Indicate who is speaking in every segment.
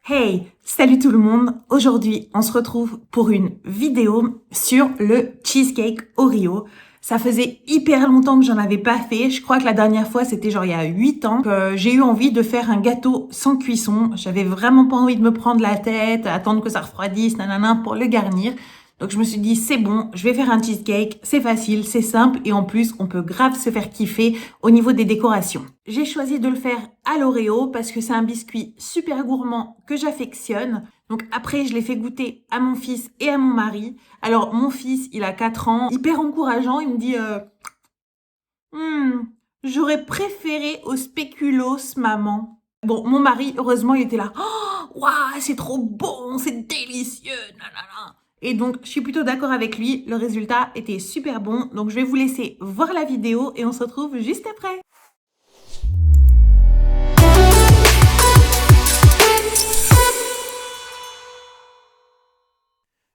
Speaker 1: Hey, salut tout le monde. Aujourd'hui, on se retrouve pour une vidéo sur le cheesecake Oreo. Ça faisait hyper longtemps que j'en avais pas fait. Je crois que la dernière fois, c'était genre il y a 8 ans que j'ai eu envie de faire un gâteau sans cuisson. J'avais vraiment pas envie de me prendre la tête, attendre que ça refroidisse, nanana, pour le garnir. Donc je me suis dit, c'est bon, je vais faire un cheesecake, c'est facile, c'est simple et en plus, on peut grave se faire kiffer au niveau des décorations. J'ai choisi de le faire à l'Oreo parce que c'est un biscuit super gourmand que j'affectionne. Donc après, je l'ai fait goûter à mon fils et à mon mari. Alors mon fils, il a 4 ans, hyper encourageant, il me dit j'aurais préféré au spéculoos, maman. Bon, mon mari, heureusement, il était là. Oh, waouh, c'est trop bon, c'est délicieux. Nanana. Et donc, je suis plutôt d'accord avec lui. Le résultat était super bon. Donc, je vais vous laisser voir la vidéo et on se retrouve juste après.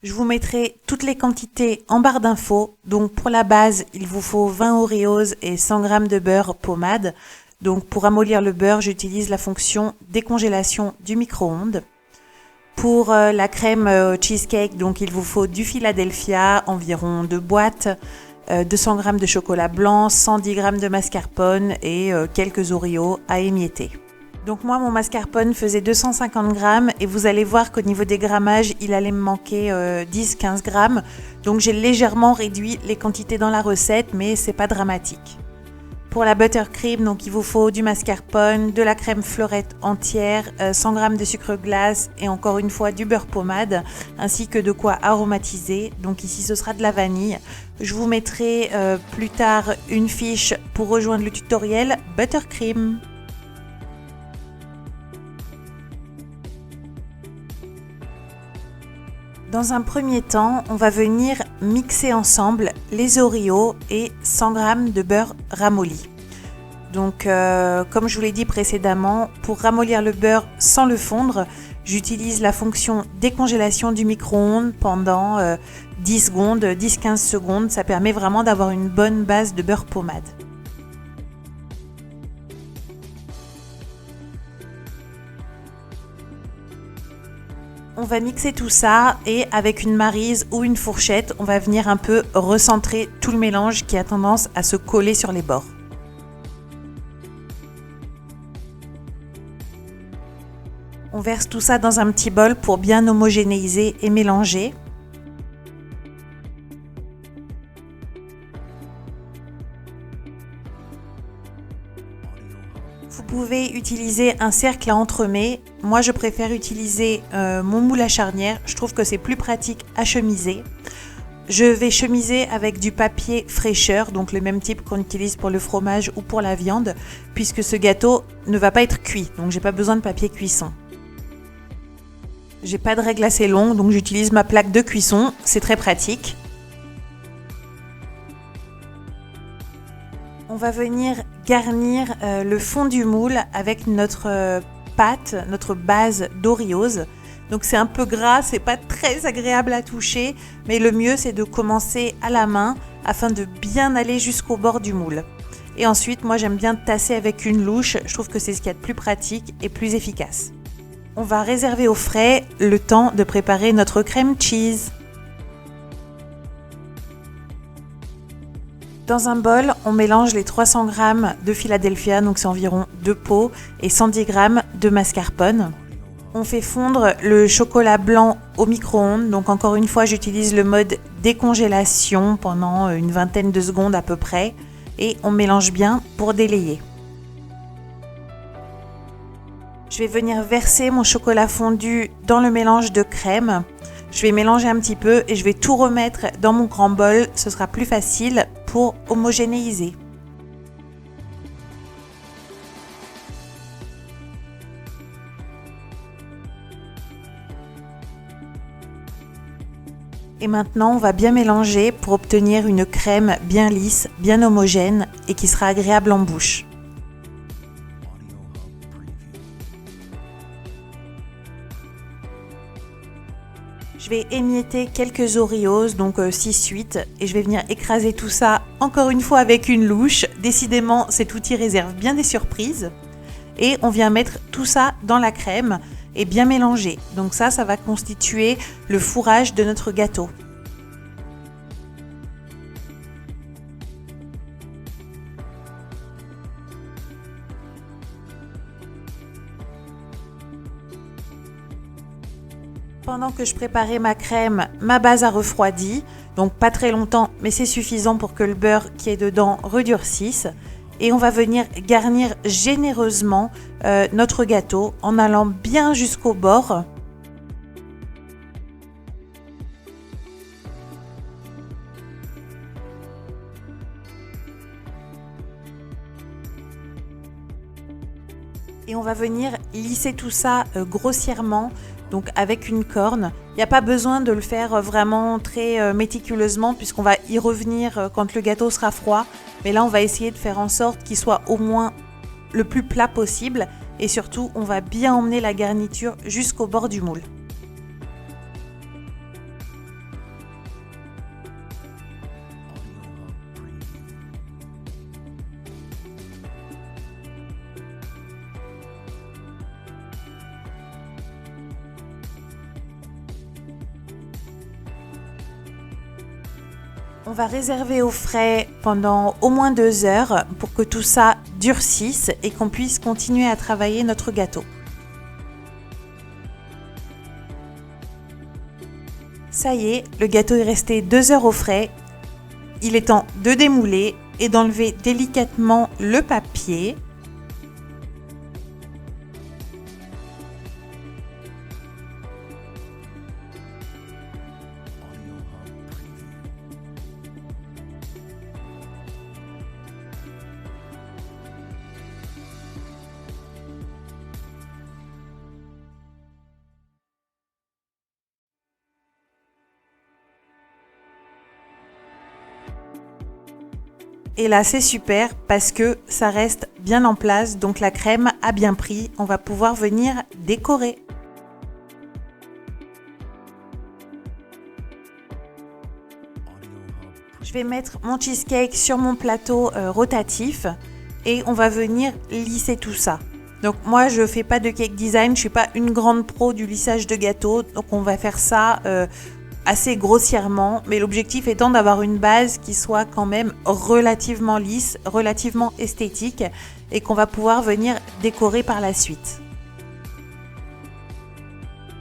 Speaker 1: Je vous mettrai toutes les quantités en barre d'infos. Donc pour la base, il vous faut 20 Oreos et 100 g de beurre pommade. Donc pour ramollir le beurre, j'utilise la fonction décongélation du micro-ondes. Pour la crème cheesecake, donc il vous faut du Philadelphia, environ 2 boîtes, 200 g de chocolat blanc, 110 g de mascarpone et quelques Oreos à émietter. Donc moi, mon mascarpone faisait 250 grammes et vous allez voir qu'au niveau des grammages, il allait me manquer 10-15 grammes. Donc j'ai légèrement réduit les quantités dans la recette, mais c'est pas dramatique. Pour la buttercream, donc il vous faut du mascarpone, de la crème fleurette entière, 100 grammes de sucre glace et encore une fois du beurre pommade, ainsi que de quoi aromatiser. Donc ici, ce sera de la vanille. Je vous mettrai plus tard une fiche pour rejoindre le tutoriel buttercream. Dans un premier temps, on va venir mixer ensemble les Oreos et 100 g de beurre ramolli. Donc, comme je vous l'ai dit précédemment, pour ramollir le beurre sans le fondre, j'utilise la fonction décongélation du micro-ondes pendant 10 secondes, 10-15 secondes. Ça permet vraiment d'avoir une bonne base de beurre pommade. On va mixer tout ça et avec une maryse ou une fourchette, on va venir un peu recentrer tout le mélange qui a tendance à se coller sur les bords. On verse tout ça dans un petit bol pour bien homogénéiser et mélanger. Vous pouvez utiliser un cercle à entremets. Moi, je préfère utiliser mon moule à charnière. Je trouve que c'est plus pratique à chemiser. Je vais chemiser avec du papier fraîcheur, donc le même type qu'on utilise pour le fromage ou pour la viande, puisque ce gâteau ne va pas être cuit, donc j'ai pas besoin de papier cuisson. J'ai pas de règle assez longue, donc j'utilise ma plaque de cuisson. C'est très pratique. On va venir garnir le fond du moule avec notre pâte, notre base d'Oreos. Donc c'est un peu gras, c'est pas très agréable à toucher, mais le mieux c'est de commencer à la main afin de bien aller jusqu'au bord du moule. Et ensuite, moi j'aime bien tasser avec une louche, je trouve que c'est ce qu'il y a de plus pratique et plus efficace. On va réserver au frais le temps de préparer notre crème cheese. Dans un bol, on mélange les 300 g de Philadelphia, donc c'est environ 2 pots, et 110 g de mascarpone. On fait fondre le chocolat blanc au micro-ondes, donc encore une fois j'utilise le mode décongélation pendant une vingtaine de secondes à peu près, et on mélange bien pour délayer. Je vais venir verser mon chocolat fondu dans le mélange de crème. Je vais mélanger un petit peu et je vais tout remettre dans mon grand bol, ce sera plus facile pour homogénéiser. Et maintenant, on va bien mélanger pour obtenir une crème bien lisse, bien homogène et qui sera agréable en bouche. Je vais émietter quelques Oreos, donc 6-8, et je vais venir écraser tout ça encore une fois avec une louche. Décidément, cet outil réserve bien des surprises. Et on vient mettre tout ça dans la crème. et bien mélangé. Donc ça va constituer le fourrage de notre gâteau. Pendant que je préparais ma crème, ma base a refroidi, donc pas très longtemps, mais c'est suffisant pour que le beurre qui est dedans redurcisse. Et on va venir garnir généreusement notre gâteau en allant bien jusqu'au bord. Et on va venir lisser tout ça grossièrement, donc avec une corne. Il n'y a pas besoin de le faire vraiment très méticuleusement puisqu'on va y revenir quand le gâteau sera froid. Mais là, on va essayer de faire en sorte qu'il soit au moins le plus plat possible. Et surtout, on va bien emmener la garniture jusqu'au bord du moule. On va réserver au frais pendant au moins 2 heures pour que tout ça durcisse et qu'on puisse continuer à travailler notre gâteau. Ça y est, le gâteau est resté 2 heures au frais. Il est temps de démouler et d'enlever délicatement le papier. Et là, c'est super parce que ça reste bien en place, donc la crème a bien pris. On va pouvoir venir décorer. Je vais mettre mon cheesecake sur mon plateau rotatif et on va venir lisser tout ça. Donc moi, je fais pas de cake design, je suis pas une grande pro du lissage de gâteau, donc on va faire ça assez grossièrement, mais l'objectif étant d'avoir une base qui soit quand même relativement lisse, relativement esthétique et qu'on va pouvoir venir décorer par la suite.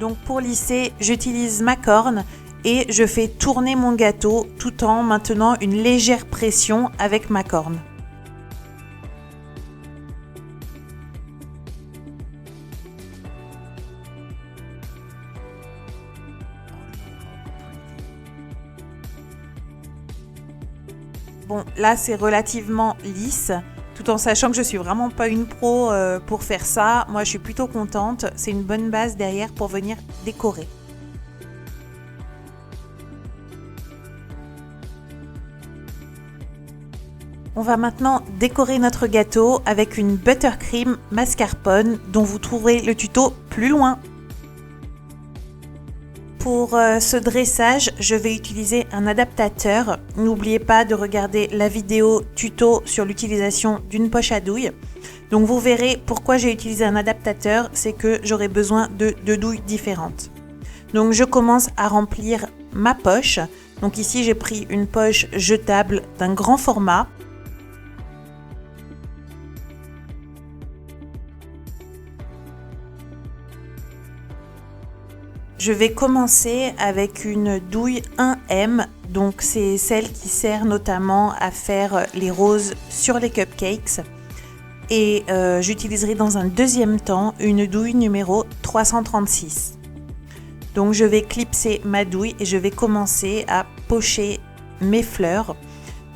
Speaker 1: Donc pour lisser, j'utilise ma corne et je fais tourner mon gâteau tout en maintenant une légère pression avec ma corne. Bon, là c'est relativement lisse, tout en sachant que je suis vraiment pas une pro pour faire ça. Moi je suis plutôt contente, c'est une bonne base derrière pour venir décorer. On va maintenant décorer notre gâteau avec une buttercream mascarpone dont vous trouverez le tuto plus loin. Pour ce dressage, je vais utiliser un adaptateur. N'oubliez pas de regarder la vidéo tuto sur l'utilisation d'une poche à douille. Donc vous verrez pourquoi j'ai utilisé un adaptateur, c'est que j'aurai besoin de 2 douilles différentes. Donc je commence à remplir ma poche. Donc ici j'ai pris une poche jetable d'un grand format. Je vais commencer avec une douille 1M, donc c'est celle qui sert notamment à faire les roses sur les cupcakes. Et j'utiliserai dans un deuxième temps une douille numéro 336. Donc je vais clipser ma douille et je vais commencer à pocher mes fleurs.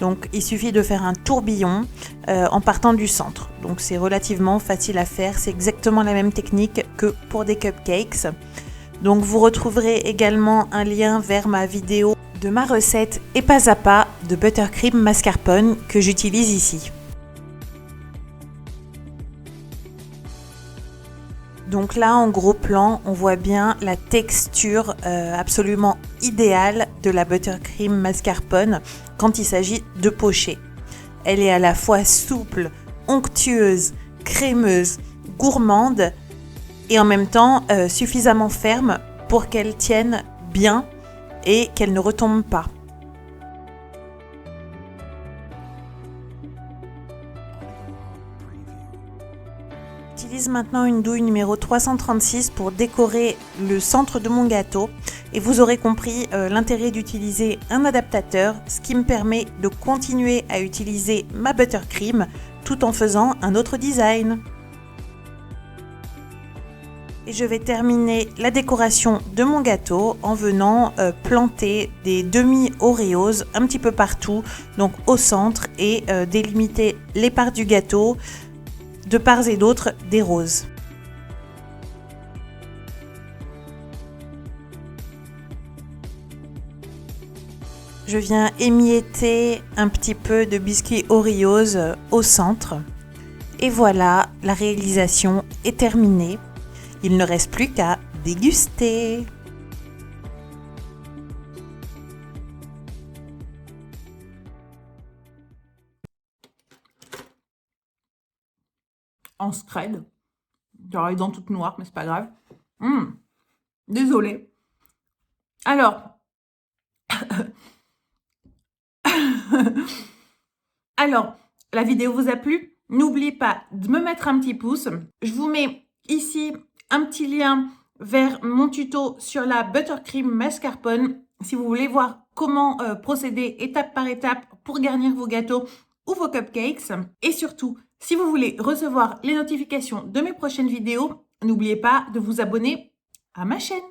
Speaker 1: Donc il suffit de faire un tourbillon en partant du centre. Donc c'est relativement facile à faire, c'est exactement la même technique que pour des cupcakes. Donc vous retrouverez également un lien vers ma vidéo de ma recette et pas à pas de buttercream mascarpone que j'utilise ici. Donc là en gros plan, on voit bien la texture absolument idéale de la buttercream mascarpone quand il s'agit de pocher. Elle est à la fois souple, onctueuse, crémeuse, gourmande. et en même temps suffisamment ferme pour qu'elles tiennent bien et qu'elles ne retombent pas. J'utilise maintenant une douille numéro 336 pour décorer le centre de mon gâteau et vous aurez compris l'intérêt d'utiliser un adaptateur, ce qui me permet de continuer à utiliser ma buttercream tout en faisant un autre design. Et je vais terminer la décoration de mon gâteau en venant planter des demi-Oreos un petit peu partout, donc au centre, et délimiter les parts du gâteau de part et d'autre des roses. Je viens émietter un petit peu de biscuit Oreos au centre. Et voilà, la réalisation est terminée. Il ne reste plus qu'à déguster. En scred. J'aurais les dents toutes noires, mais c'est pas grave. Désolée. Alors. Alors, la vidéo vous a plu? N'oubliez pas de me mettre un petit pouce. Je vous mets ici un petit lien vers mon tuto sur la buttercream mascarpone si vous voulez voir comment procéder étape par étape pour garnir vos gâteaux ou vos cupcakes. Et surtout, si vous voulez recevoir les notifications de mes prochaines vidéos, n'oubliez pas de vous abonner à ma chaîne.